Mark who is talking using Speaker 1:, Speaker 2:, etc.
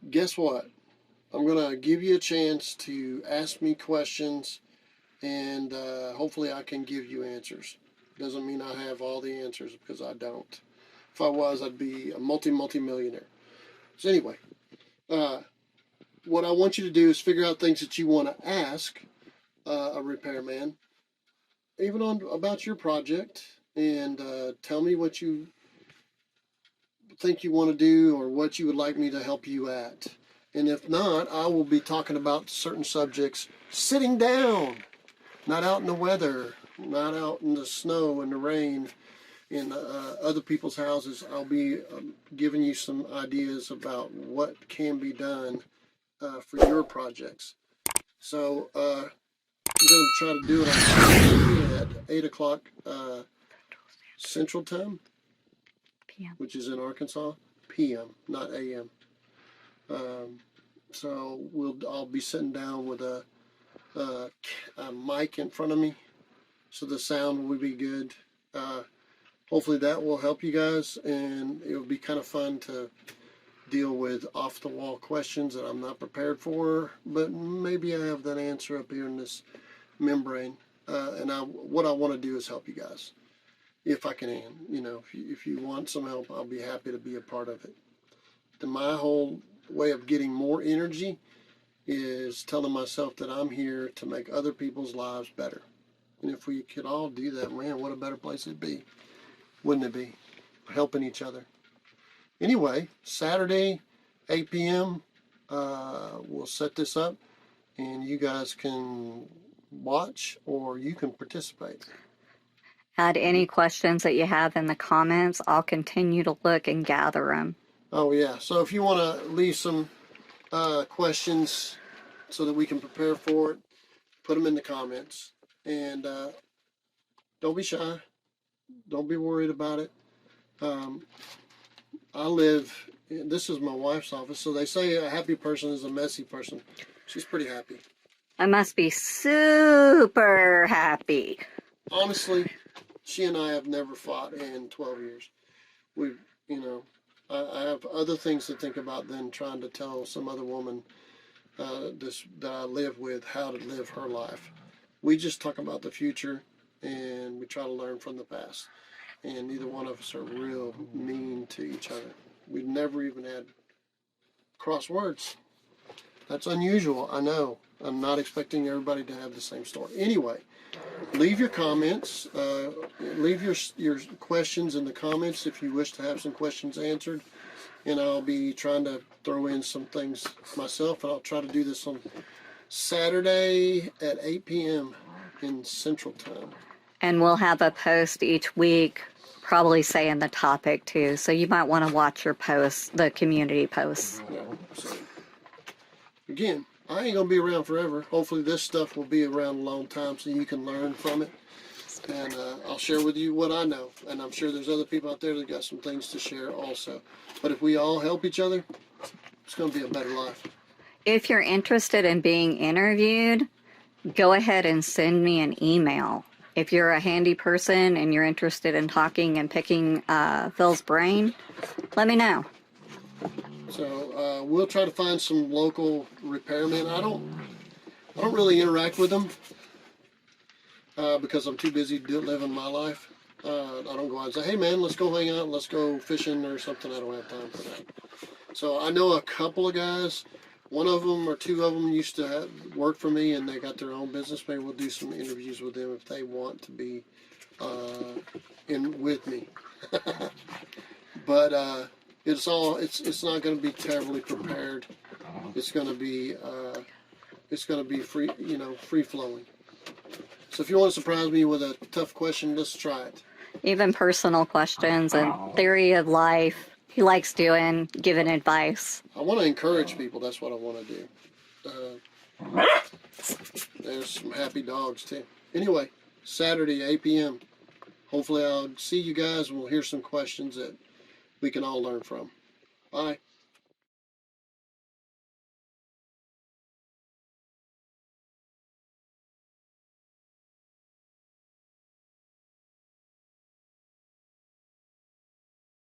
Speaker 1: Guess what? I'm going to give you a chance to ask me questions, and hopefully I can give you answers. Doesn't mean I have all the answers, because I don't. If I was, I'd be a multi-millionaire. So anyway, what I want you to do is figure out things that you want to ask a repairman, even about your project, and tell me what you think you want to do or what you would like me to help you at. And if not, I will be talking about certain subjects sitting down, not out in the weather, not out in the snow and the rain in other people's houses. I'll be giving you some ideas about what can be done for your projects. So I'm going to try to do it on at 8 o'clock Central Time,
Speaker 2: PM.
Speaker 1: Which is in Arkansas, PM, not AM. So I'll be sitting down with a mic in front of me, so the sound will be good. Hopefully that will help you guys, and it will be kind of fun to deal with off-the-wall questions that I'm not prepared for, but maybe I have that answer up here in this membrane. And what I want to do is help you guys, if I can. You know, if you want some help, I'll be happy to be a part of it. My whole way of getting more energy is telling myself that I'm here to make other people's lives better. And if we could all do that, man, what a better place it'd be, wouldn't it be? Helping each other. Anyway, Saturday, 8 p.m., we'll set this up, and you guys can watch or you can participate.
Speaker 2: Add any questions that you have in the comments. I'll continue to look and gather them.
Speaker 1: Oh, yeah. So if you want to leave some questions so that we can prepare for it, put them in the comments. And don't be shy. Don't be worried about it. This is my wife's office, so they say a happy person is a messy person. She's pretty happy.
Speaker 2: I must be super happy.
Speaker 1: Honestly, she and I have never fought in 12 years. I have other things to think about than trying to tell some other woman that I live with how to live her life. We just talk about the future, and we try to learn from the past. And neither one of us are real mean to each other. We've never even had cross words. That's unusual, I know. I'm not expecting everybody to have the same story. Anyway, leave your comments. Leave your questions in the comments if you wish to have some questions answered. And I'll be trying to throw in some things myself. And I'll try to do this on Saturday at 8 p.m. in Central Time.
Speaker 2: And we'll have a post each week, probably saying the topic too. So you might want to watch your posts, the community posts.
Speaker 1: Yeah, so, again, I ain't going to be around forever. Hopefully this stuff will be around a long time so you can learn from it. And I'll share with you what I know. And I'm sure there's other people out there that got some things to share also. But if we all help each other, it's going to be a better life.
Speaker 2: If you're interested in being interviewed, go ahead and send me an email. If you're a handy person and you're interested in talking and picking Phil's brain, let me know.
Speaker 1: So we'll try to find some local repairmen. I don't really interact with them because I'm too busy living my life. I don't go out and say, hey man, let's go hang out, let's go fishing or something. I don't have time for that. So I know a couple of guys. One of them or two of them used to work for me, and they got their own business. Maybe we'll do some interviews with them if they want to be in with me. But it's not going to be terribly prepared. It's going to be free, free flowing. So if you want to surprise me with a tough question, let's try it.
Speaker 2: Even personal questions and theory of life. He likes giving advice.
Speaker 1: I want to encourage people. That's what I want to do. There's some happy dogs too. Anyway, Saturday, 8 p.m. Hopefully I'll see you guys and we'll hear some questions that we can all learn from. Bye.